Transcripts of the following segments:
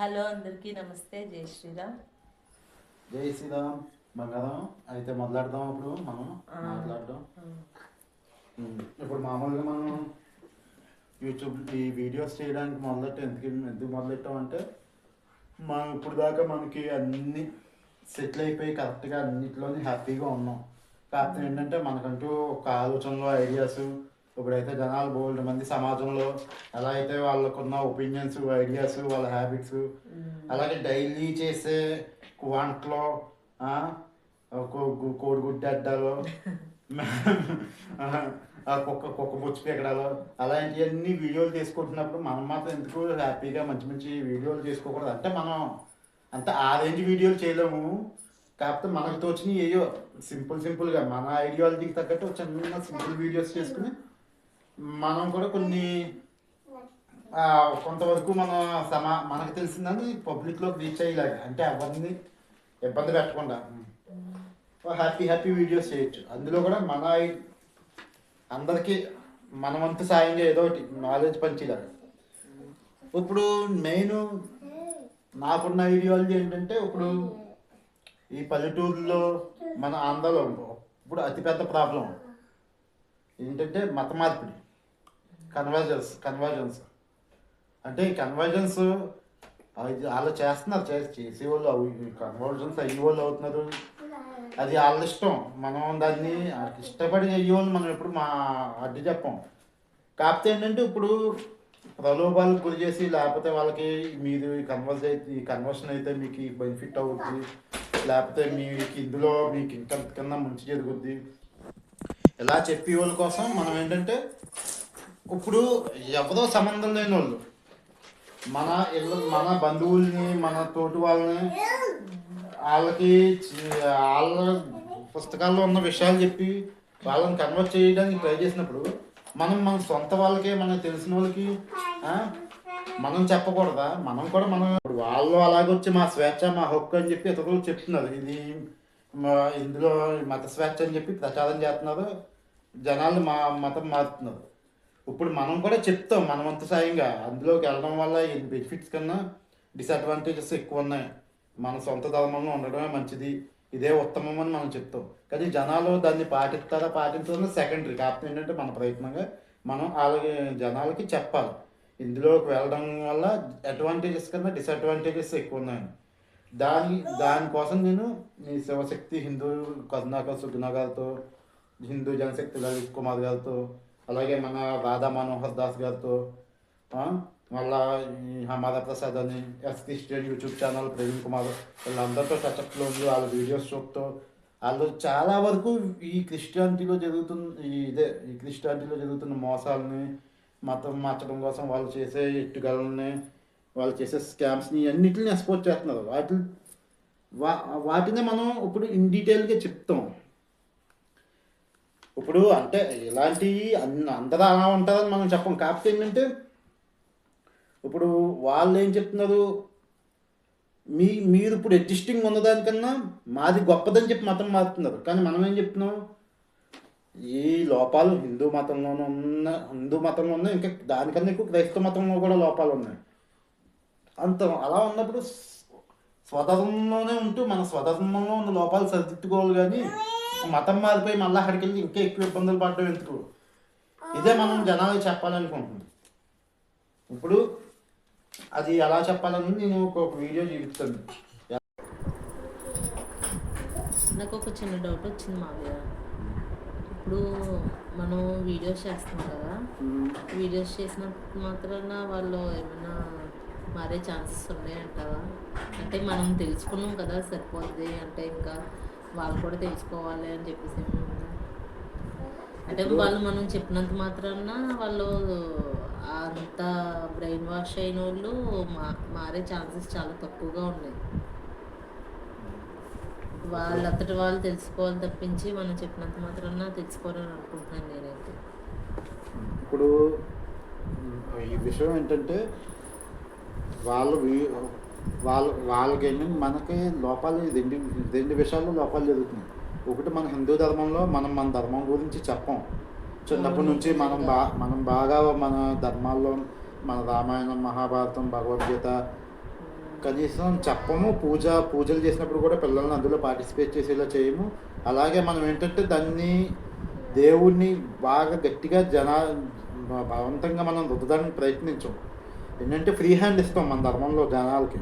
Hello అందరికీ నమస్తే. జై శ్రీరామ్. జై శ్రీరామ్. బంగారం అయితే మొదలెడదాం. ఇప్పుడు మనం మాట్లాడదాం. ఇప్పుడు మామూలుగా మనం యూట్యూబ్ ఈ వీడియోస్ చేయడానికి ఎందుకు మొదలెట్టామంటే మనం ఇప్పుడు దాకా మనకి అన్ని సెటిల్ అయిపోయి కరెక్ట్గా అన్నింటిలోని హ్యాపీగా ఉన్నాం. కాకపోతే ఏంటంటే మనకంటూ ఒక ఆలోచనలు ఐడియాస్ ఇప్పుడైతే జనాలు బోల్డ్ మంది సమాజంలో ఎలా అయితే వాళ్ళకున్న ఒపీనియన్స్ ఐడియాస్ వాళ్ళ హ్యాబిట్స్ అలాగే డైలీ చేసే వంటలో కోడిగుడ్డు అడ్డాలు కుక్క బొచ్చు పీకడాలు అలాంటివన్నీ వీడియోలు చేసుకుంటున్నప్పుడు మనం మాత్రం ఎందుకు హ్యాపీగా మంచి మంచి వీడియోలు చేసుకోకూడదు. అంటే మనం అంత ఆ రేంజ్ వీడియోలు చేయలేము. కాకపోతే మనకు తోచినవి ఏయో సింపుల్గా మన ఐడియాలజీకి తగ్గట్టు చిన్న సింపుల్ వీడియోస్ చేసుకుని మనం కూడా కొన్ని కొంతవరకు మనకు తెలిసిందని పబ్లిక్లోకి రీచ్ అయ్యేలాగా, అంటే ఎవరిని ఇబ్బంది పెట్టకుండా హ్యాపీ వీడియోస్ చేయొచ్చు. అందులో కూడా అందరికీ మన వంతు సాయంగా ఏదో ఒకటి నాలెడ్జ్ పంచేలాగా. ఇప్పుడు మెయిన్ నాకున్న ఐడియాలజీ ఏంటంటే, ఇప్పుడు ఈ పల్లెటూరులో మన ఆంధ్రలో ఇప్పుడు అతిపెద్ద ప్రాబ్లం ఏంటంటే మత మార్పిడి, కన్వర్జన్స్. అంటే ఈ కన్వర్జన్స్ వాళ్ళు చేస్తున్నారు, చేసేవాళ్ళు కన్వర్జన్స్ అయ్యే వాళ్ళు అవుతున్నారు. అది వాళ్ళ ఇష్టం. మనం దాన్ని ఇష్టపడి అయ్యేవాళ్ళు మనం ఎప్పుడు అడ్డు చెప్పం. కాకపోతే ఏంటంటే ఇప్పుడు ప్రలోభాలకు గురి చేసి లేకపోతే వాళ్ళకి మీరు ఈ కన్వర్షన్ అయితే మీకు బెనిఫిట్ అవుతుంది, లేకపోతే ఇందులో మీకు ఇంకా కింద మంచి జరుగుద్ది ఇలా చెప్పే వాళ్ళ కోసం మనం ఏంటంటే ఇప్పుడు ఎవరో సంబంధం లేని వాళ్ళు మన బంధువుల్ని మన తోటి వాళ్ళని వాళ్ళ పుస్తకాల్లో ఉన్న విషయాలు చెప్పి వాళ్ళని కన్వర్ట్ చేయడానికి ట్రై చేసినప్పుడు మన సొంత వాళ్ళకి మనకు తెలిసిన వాళ్ళకి మనం చెప్పకూడదా? మనం కూడా వాళ్ళు అలాగొచ్చి మా స్వేచ్ఛ మా హక్కు అని చెప్పి ఇతరులు చెప్తున్నారు. ఇందులో మత స్వేచ్ఛ అని చెప్పి ప్రచారం చేస్తున్నారు. జనాలు మతం మారుతున్నారు. ఇప్పుడు మనం కూడా చెప్తాం మన వంతు సాయంగా. అందులోకి వెళ్ళడం వల్ల బెనిఫిట్స్ కన్నా డిసడ్వాంటేజెస్ ఎక్కువ ఉన్నాయి. మన సొంత ధర్మంలో ఉండడమే మంచిది, ఇదే ఉత్తమం అని మనం చెప్తాం. కానీ జనాలు దాన్ని పాటించడం సెకండరీ. కాకపోతే ఏంటంటే మన ప్రయత్నంగా మనం అలాగే జనాలకి చెప్పాలి ఇందులోకి వెళ్ళడం వల్ల అడ్వాంటేజెస్ కన్నా డిసడ్వాంటేజెస్ ఎక్కువ ఉన్నాయని. దానికోసం నేను మీ శివశక్తి హిందూ కరుణాకర్ సుగ్నా గారితో, హిందూ జనశక్తి లలిత్ కుమార్ గారితో, అలాగే మన రాధా మనోహర్ దాస్ గారితో, మళ్ళా హమారా ప్రసాద్ అని Christian YouTube channel Praveen Kumar వీళ్ళందరితో టచ్అప్లో ఉంది. వాళ్ళ వీడియోస్ చూపుతూ వాళ్ళు చాలా వరకు ఈ క్రిస్టియానిటీలో జరుగుతున్న మోసాలని మతం మార్చడం కోసం వాళ్ళు చేసే ఎట్టుగలని వాళ్ళు చేసే స్కామ్స్ని అన్నిటిని ఎక్స్పోజ్ చేస్తున్నారు. వాటిని మనం ఇప్పుడు ఇన్ డీటెయిల్గా చెప్తాం. ఇప్పుడు అంటే ఇలాంటివి అందరూ అలా ఉంటారని మనం చెప్పం. కాకపోతే ఏంటంటే ఇప్పుడు వాళ్ళు ఏం చెప్తున్నారు, మీరు ఇప్పుడు ఎగ్జిస్టింగ్ ఉన్నదానికన్నా మాది గొప్పదని చెప్పి మతం మారుతున్నారు. కానీ మనం ఏం చెప్తున్నాం, ఈ లోపాలు హిందూ మతంలో ఉన్నాయి, ఇంకా దానికన్నా ఎక్కువ క్రైస్తవ మతంలో కూడా లోపాలు ఉన్నాయి. అలా ఉన్నప్పుడు స్వధర్మంలోనే ఉంటూ మన స్వధర్మంలో ఉన్న లోపాలు సరిదిద్దుకోవాలి. కానీ మతం మారిపోయి మళ్ళీ అక్కడికి వెళ్ళి ఇంకా ఎక్కువ ఇబ్బందులు పడడం ఎందుకు? ఇదే మనం జనాలకు చెప్పాలనుకుంటున్నాం. ఇప్పుడు అది ఎలా చెప్పాలని నేను ఒక వీడియో చూపిస్తాను. నాకు ఒక చిన్న డౌట్ వచ్చింది మావయ్య. ఇప్పుడు మనం వీడియోస్ చేస్తాం కదా, వీడియోస్ చేసినప్పుడు మాత్రాన వాళ్ళు ఏమైనా మారే ఛాన్సెస్ ఉన్నాయంటావా? అంటే మనం తెలుసుకున్నాం కదా సరిపోద్ది, అంటే ఇంకా వాళ్ళు కూడా తెలుసుకోవాలి అని చెప్పేసి అంటే వాళ్ళు మనం చెప్పినంత మాత్రాన వాళ్ళు అంత బ్రెయిన్ వాష్ అయిన వాళ్ళు మారే ఛాన్సెస్ చాలా తక్కువగా ఉన్నాయి. వాళ్ళంతటి వాళ్ళు తెలుసుకోవాలి తప్పించి మనం చెప్పినంత మాత్రాన తెలుసుకోవాలని అనుకుంటున్నాను నేనైతే. ఇప్పుడు ఈ విషయం ఏంటంటే వాళ్ళకి మనకి లోపాలు రెండు విషయాల్లో లోపాలు జరుగుతున్నాయి. ఒకటి, మన హిందూ ధర్మంలో మన ధర్మం గురించి చెప్పం. చిన్నప్పటి నుంచి మనం బాగా మన ధర్మాల్లో మన రామాయణం, మహాభారతం, భగవద్గీత కనీసం చెప్పము. పూజలు చేసినప్పుడు కూడా పిల్లల్ని అందులో పార్టిసిపేట్ చేసేలా చేయము. అలాగే మనం ఏంటంటే దాన్ని దేవుణ్ణి బాగా గట్టిగా బలవంతంగా మనం రుద్దడానికి ప్రయత్నించం. ఏంటంటే ఫ్రీ హ్యాండ్ ఇస్తాం మన ధర్మంలో జనాలకి.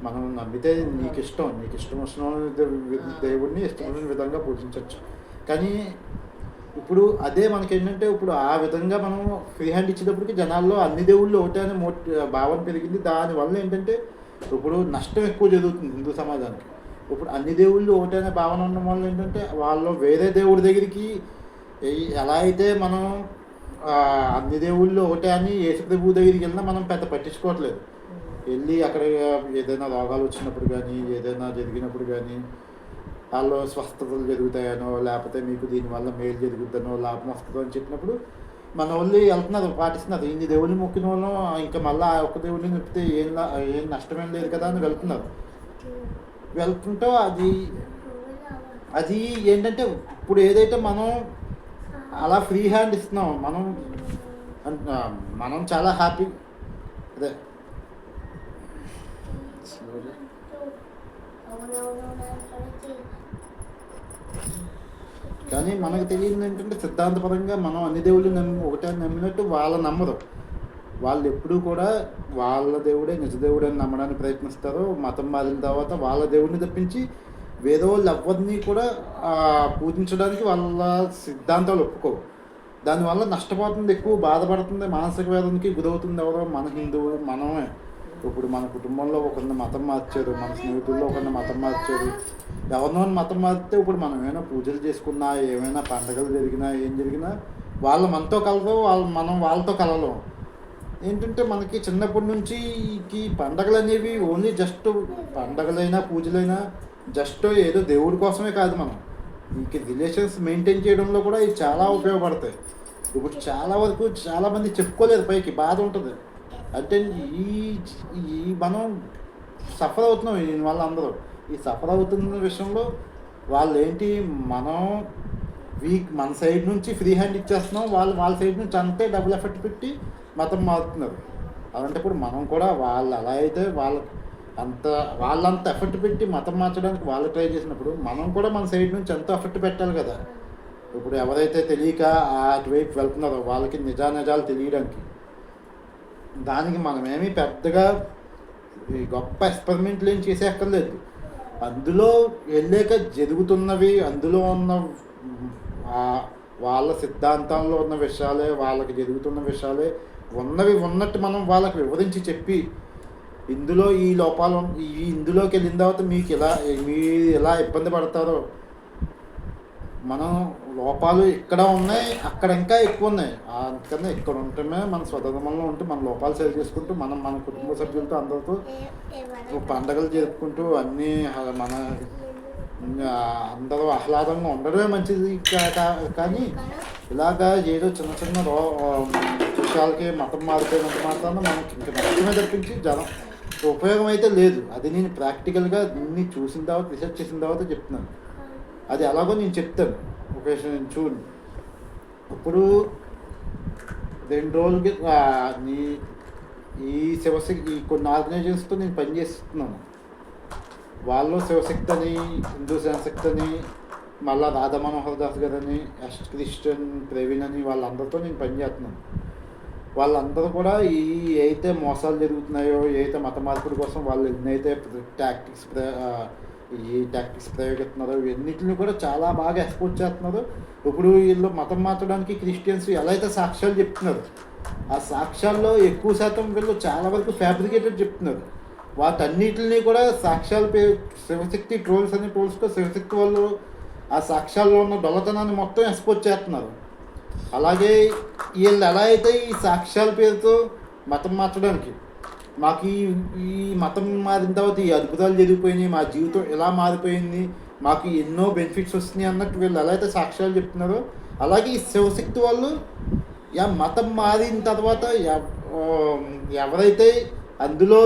మనం నమ్మితే నీకు ఇష్టం వచ్చిన దేవుడిని ఇష్టమైన విధంగా పూజించవచ్చు. కానీ ఇప్పుడు అదే మనకేంటంటే ఇప్పుడు ఆ విధంగా మనం ఫ్రీ హ్యాండ్ ఇచ్చేటప్పటికి జనాల్లో అన్ని దేవుళ్ళు ఒకటే అనే భావన పెరిగింది. దానివల్ల ఏంటంటే ఇప్పుడు నష్టం ఎక్కువ జరుగుతుంది హిందూ సమాజానికి. ఇప్పుడు అన్ని దేవుళ్ళు ఒకటే అనే భావన ఉండడం వల్ల ఏంటంటే వాళ్ళు వేరే దేవుడి దగ్గరికి ఎలా అయితే మనం అన్ని దేవుళ్ళు ఒకటే అని యేసుప్రభు దగ్గరికి వెళ్ళినా మనం పెద్ద పట్టించుకోవట్లేదు. వెళ్ళి అక్కడ ఏదైనా రోగాలు వచ్చినప్పుడు కానీ ఏదైనా జరిగినప్పుడు కానీ వాళ్ళు స్వస్థతలు జరుగుతాయనో లేకపోతే మీకు దీనివల్ల మేలు జరుగుద్దనో లాభం వస్తుందో అని చెప్పినప్పుడు మన వాళ్ళు వెళ్తున్నారు, పాటిస్తున్నారు. ఇన్ని దేవుడిని మొక్కిన వాళ్ళు ఇంకా మళ్ళీ ఆ ఒక్క దేవుడిని నొప్పితే ఏం నష్టమేం లేదు కదా అని వెళ్తున్నారు. వెళ్తుంటే అది ఏంటంటే ఇప్పుడు ఏదైతే మనం అలా ఫ్రీ హ్యాండ్ ఇస్తున్నాం మనం చాలా హ్యాపీ. అదే కానీ మనకు తెలియదు ఏంటంటే సిద్ధాంతపరంగా మనం అన్ని దేవుళ్ళు ఒకటే నమ్మినట్టు వాళ్ళు నమ్మరు. వాళ్ళు ఎప్పుడూ కూడా వాళ్ళ దేవుడే నిజ దేవుడే అని నమ్మడానికి ప్రయత్నిస్తారు. మతం మారిన తర్వాత వాళ్ళ దేవుడిని తప్పించి వేరే వాళ్ళు ఎవరిని కూడా పూజించడానికి వాళ్ళ సిద్ధాంతాలు ఒప్పుకోవు. దానివల్ల నష్టపోతుంది, ఎక్కువ బాధపడుతుంది, మానసిక వేదనకి గురవుతుంది ఎవరో మన హిందువులు మనమే. ఇప్పుడు మన కుటుంబంలో ఒకరిని మతం మార్చారు, మన స్నేహితుల్లో ఒకరిని మతం మార్చారు. ఎవరినో మతం మారితే ఇప్పుడు మనం ఏమైనా పూజలు చేసుకున్నా ఏమైనా పండగలు జరిగినా ఏం జరిగినా వాళ్ళు మనతో కలరు, మనం వాళ్ళతో కలవలేం. ఏంటంటే మనకి చిన్నప్పటి నుంచి ఈ పండగలు అనేవి ఓన్లీ జస్ట్ పండగలైనా పూజలైనా జస్ట్ ఏదో దేవుడి కోసమే కాదు, మనం ఇంక రిలేషన్స్ మెయింటైన్ చేయడంలో కూడా ఇవి చాలా ఉపయోగపడతాయి. ఇప్పుడు చాలా వరకు చాలామంది చెప్పుకోలేదు, పైకి బాధ ఉంటుంది. అంటే ఈ మనం సఫర్ అవుతున్నాం దీనివల్ల. అందరూ ఈ సఫర్ అవుతున్న విషయంలో వాళ్ళు ఏంటి, మనం మన సైడ్ నుంచి ఫ్రీ హ్యాండ్ ఇచ్చేస్తున్నాం, వాళ్ళ సైడ్ నుంచి అంతే డబుల్ ఎఫెక్ట్ పెట్టి మతం మారుతున్నారు. అలాంటప్పుడు మనం కూడా వాళ్ళు అలా అయితే వాళ్ళంత ఎఫర్ట్ పెట్టి మతం మార్చడానికి వాళ్ళు ట్రై చేసినప్పుడు మనం కూడా మన సైడ్ నుంచి ఎంతో ఎఫర్ట్ పెట్టాలి కదా. ఇప్పుడు ఎవరైతే తెలియక అటువైపు వెళ్తున్నారో వాళ్ళకి నిజాలు తెలియడానికి, దానికి మనమేమీ పెద్దగా గొప్ప ఎక్స్పెరిమెంట్లు ఏం చేసేక్కర్లేదు. అందులో వెళ్ళాక జరుగుతున్నవి, అందులో ఉన్న వాళ్ళ సిద్ధాంతంలో ఉన్న విషయాలే, వాళ్ళకి జరుగుతున్న విషయాలే ఉన్నట్టు మనం వాళ్ళకి వివరించి చెప్పి ఇందులో ఈ లోపాలు ఇందులోకి వెళ్ళిన తర్వాత మీరు ఎలా ఇబ్బంది పడతారో, మనం లోపాలు ఇక్కడ ఉన్నాయి, అక్కడ ఇంకా ఎక్కువ ఉన్నాయి. అందుకనే ఇక్కడ ఉంటేనే మన స్వధర్మంలో ఉంటే మన లోపాలు సరి చేసుకుంటూ మన కుటుంబ సభ్యులతో అందరితో పండగలు జరుపుకుంటూ అన్నీ మన అందరూ ఆహ్లాదంగా ఉండడమే మంచిది. కానీ ఇలాగా ఏదో చిన్న విషయాలకి మతం మారిపోయినంత మాత్రాన మనకి ఇంకా నష్టమే తప్పించి ఉపయోగం అయితే లేదు. అది నేను ప్రాక్టికల్గా దీన్ని చూసిన తర్వాత రీసెర్చ్ చేసిన తర్వాత చెప్తున్నాను. అది ఎలాగో నేను చెప్తాను, నేను చూడు. ఇప్పుడు 2 రోజులకి ఈ శివశక్తి కొన్ని ఆర్గనైజేషన్స్తో నేను పనిచేస్తున్నాను. వాళ్ళు శివశక్తి అని, హిందూ శివశక్తి అని, మళ్ళీ రాధా మనోహర్ దాస్ గారని, క్రిస్టియన్ ప్రవీణ్ అని వాళ్ళందరితో నేను పనిచేస్తున్నాను. వాళ్ళందరూ కూడా అయితే మోసాలు జరుగుతున్నాయో, ఏదైతే మత మార్పుల కోసం వాళ్ళు ఎన్నైతే టాక్టిక్స్ ప్రయోగిస్తున్నారో ఇవన్నిటిని కూడా చాలా బాగా ఎక్స్పోర్ట్ చేస్తున్నారు. ఇప్పుడు వీళ్ళు మతం మార్చడానికి క్రిస్టియన్స్ ఎలా అయితే సాక్ష్యాలు చెప్తున్నారు, ఆ సాక్ష్యాల్లో ఎక్కువ శాతం వీళ్ళు చాలా వరకు ఫ్యాబ్రికేటెడ్ చెప్తున్నారు. వాటన్నిటిని కూడా సాక్ష్యాలు శివశక్తి ట్రోల్స్తో శివశక్తి వాళ్ళు ఆ సాక్ష్యాల్లో ఉన్న డొల్లతనాన్ని మొత్తం ఎక్స్పోర్ట్ చేస్తున్నారు. అలాగే వీళ్ళు ఎలా అయితే ఈ సాక్ష్యాల పేరుతో మతం మార్చడానికి, మాకు ఈ మతం మారిన తర్వాత ఈ అద్భుతాలు జరిగిపోయినాయి, మా జీవితం ఎలా మారిపోయింది, మాకు ఎన్నో బెనిఫిట్స్ వస్తున్నాయి అన్నట్టు వీళ్ళు ఎలా అయితే సాక్ష్యాలు చెప్తున్నారో, అలాగే ఈ శివశక్తి వాళ్ళు మతం మారిన తర్వాత ఎవరైతే అందులో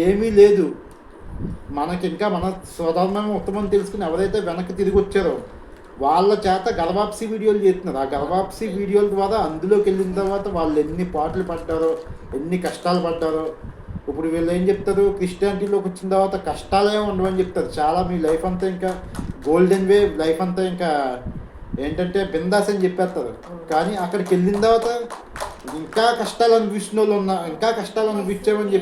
ఏమీ లేదు, మనకి ఇంకా మన స్వధర్మం ఉత్తమం తెలుసుకుని ఎవరైతే వెనక్కి తిరిగి వచ్చారో వాళ్ళ చేత గర్భాప్సి వీడియోలు చేస్తున్నారు. ఆ గర్భాప్సి వీడియోల ద్వారా అందులోకి వెళ్ళిన తర్వాత వాళ్ళు ఎన్ని పాటలు పడ్డారో, ఎన్ని కష్టాలు పడ్డారో, ఇప్పుడు వీళ్ళు ఏం చెప్తారు, క్రిస్టియానిటీలోకి వచ్చిన తర్వాత కష్టాలే ఉండవని చెప్తారు. చాలా మీ లైఫ్ అంతా ఇంకా గోల్డెన్ వే, లైఫ్ అంతా ఇంకా ఏంటంటే బిందాస్ అని చెప్పేస్తారు. కానీ అక్కడికి వెళ్ళిన తర్వాత ఇంకా కష్టాలు అనిపించిన వాళ్ళు ఇంకా కష్టాలు అనిపించామని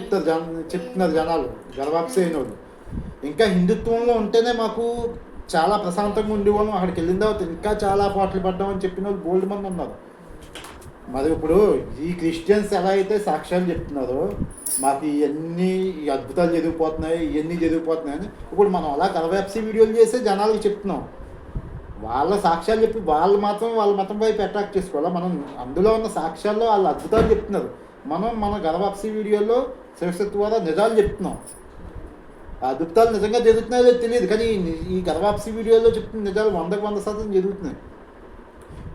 చెప్తున్నారు జనాలు, గర్వాప్సి అయిన వాళ్ళు. ఇంకా హిందుత్వంలో ఉంటేనే మాకు చాలా ప్రశాంతంగా ఉండేవాళ్ళం, అక్కడికి వెళ్ళిన తర్వాత ఇంకా చాలా పాటలు పడ్డామని చెప్పిన వాళ్ళు గోల్డ్ మంది ఉన్నారు. మరి ఇప్పుడు ఈ క్రిస్టియన్స్ ఎలా అయితే సాక్ష్యాలు చెప్తున్నారో మాకు ఇవన్నీ ఈ అద్భుతాలు జరిగిపోతున్నాయి, ఇవన్నీ జరిగిపోతున్నాయని ఇప్పుడు మనం అలా గర్వాప్సి వీడియోలు చేసి జనాలకు చెప్తున్నాం. వాళ్ళ సాక్ష్యాలు చెప్పి వాళ్ళు మాత్రం వాళ్ళ మతం వైపు అట్రాక్ట్ చేసుకోవాలి. మనం అందులో ఉన్న సాక్ష్యాల్లో వాళ్ళు అద్భుతాలు చెప్తున్నారు, మనం మన గర్వాప్సి వీడియోలో శివశక్తి ద్వారా నిజాలు చెప్తున్నాం. ఆ అద్భుతాలు నిజంగా జరుగుతున్నాయో తెలియదు, కానీ ఈ గర్వాప్సి వీడియోలో చెప్తున్న నిజాలు 100% జరుగుతున్నాయి.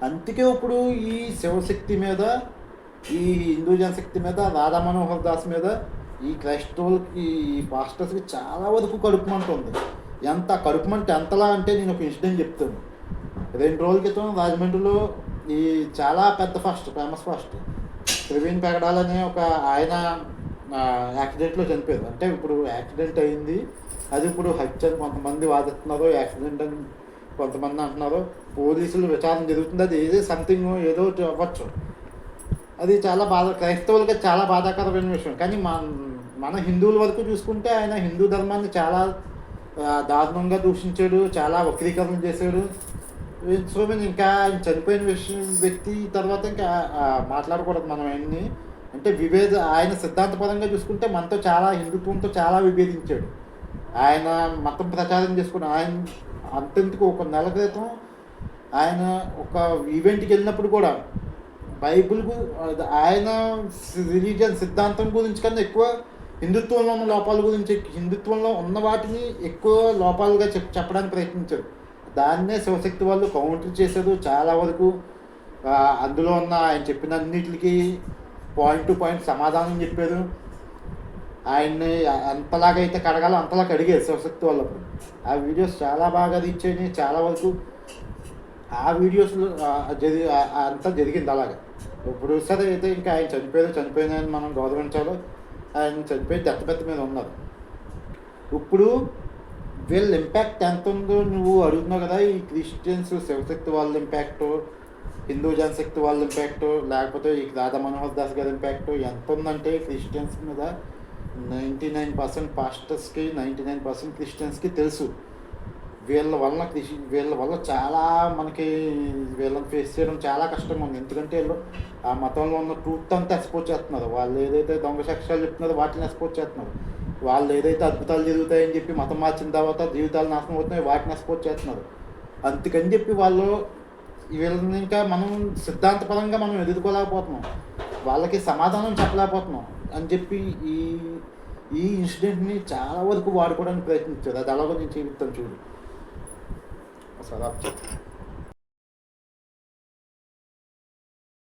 అందుకే ఇప్పుడు ఈ శివశక్తి మీద, ఈ హిందూ జనశక్తి మీద, రాధా మనోహర్ దాస్ మీద ఈ క్రైస్తవులకి, ఈ పాస్టర్స్కి చాలా వరకు కడుపుమంట ఉంది. ఎంత కడుపుమంట ఎంతలా అంటే నేను ఒక ఇన్సిడెంట్ చెప్తాను. 2 రోజుల క్రితం రాజమండ్రిలో ఈ చాలా పెద్ద ఫేమస్ ఫాస్ట్ ప్రవీణ్ పెగడాలనే ఒక ఆయన యాక్సిడెంట్లో చనిపోయారు. అంటే ఇప్పుడు యాక్సిడెంట్ అయింది, అది ఇప్పుడు హత్య అని కొంతమంది వాదిస్తున్నారు, యాక్సిడెంట్ అని కొంతమంది అంటున్నారు. పోలీసులు విచారణ జరుగుతుంది, అది ఏదో సంథింగ్ ఏదో అవ్వచ్చు. అది చాలా క్రైస్తవులకి చాలా బాధాకరమైన విషయం. కానీ మన హిందువుల వరకు చూసుకుంటే ఆయన హిందూ ధర్మాన్ని చాలా దారుణంగా దూషించాడు, చాలా వక్రీకరణ చేశాడు. సో ఇంకా ఆయన చనిపోయిన వ్యక్తి తర్వాత ఇంకా మాట్లాడకూడదు మనం ఆయన్ని. అంటే ఆయన సిద్ధాంతపరంగా చూసుకుంటే మనతో చాలా హిందుత్వంతో చాలా విభేదించాడు. ఆయన మతం ప్రచారం చేసుకుని ఆయన అంతెందుకు ఒక నెల క్రితం ఆయన ఒక ఈవెంట్కి వెళ్ళినప్పుడు కూడా బైబిల్ ఆయన రిలీజియన్ సిద్ధాంతం గురించి కన్నా ఎక్కువ హిందుత్వంలో ఉన్న లోపాల గురించి, హిందుత్వంలో ఉన్న వాటిని ఎక్కువ లోపాలుగా చెప్పడానికి ప్రయత్నించారు. దాన్నే శివశక్తి వాళ్ళు కౌంటర్ చేశారు చాలా వరకు. అందులో ఉన్న ఆయన చెప్పిన అన్నిటికి పాయింట్ టు పాయింట్ సమాధానం చెప్పారు. ఆయన్ని ఎంతలాగైతే కడగాలో అంతలా కడిగారు శివశక్తి వాళ్ళకు. ఆ వీడియోస్ చాలా బాగా రీచ్ అయినాయి చాలా వరకు. ఆ వీడియోస్లో అంతా జరిగింది అలాగే. ఇప్పుడు సరే అయితే ఇంకా ఆయన చనిపోయినాయని మనం గౌరవించాలో, ఆయన చనిపోయి పెద్ద మీద ఉన్నారు. ఇప్పుడు వీళ్ళ ఇంపాక్ట్ ఎంత ఉందో నువ్వు అడుగుతున్నావు కదా. ఈ క్రిస్టియన్స్ శివశక్తి వాళ్ళ ఇంపాక్ట్, హిందూ జనశక్తి వాళ్ళ ఇంపాక్ట్, లేకపోతే ఈ రాధా మనోహర్ దాస్ గారి ఇంపాక్ట్ ఎంత ఉందంటే క్రిస్టియన్స్ మీద 99% పాస్టర్స్కి, 99% క్రిస్టియన్స్కి తెలుసు. వీళ్ళ వల్ల చాలా మనకి వీళ్ళని ఫేస్ చేయడం చాలా కష్టంగా ఉంది. ఎందుకంటే వీళ్ళు ఆ మతంలో ఉన్న ట్రూత్ అంతా ఎక్స్పోజ్ చేస్తున్నారు. వాళ్ళు ఏదైతే దొంగ సాక్ష్యాలు చెప్తున్నారో వాటిని ఎక్స్పోజ్ చేస్తున్నారు. వాళ్ళు ఏదైతే అద్భుతాలు జరుగుతాయని చెప్పి మతం మార్చిన తర్వాత జీవితాలు నాశనం అవుతున్నాయి వాటిని ఎక్స్పోజ్ చేస్తున్నారు. అందుకని చెప్పి వీళ్ళని ఇంకా మనం సిద్ధాంతపరంగా మనం ఎదుర్కోలేకపోతున్నాం, వాళ్ళకి సమాధానం చెప్పలేకపోతున్నాం అని చెప్పి ఈ ఇన్సిడెంట్ని చాలా వరకు వాడుకోవడానికి ప్రయత్నించారు. అది అలాగో నేను చూపిస్తాను చూడు. సరే.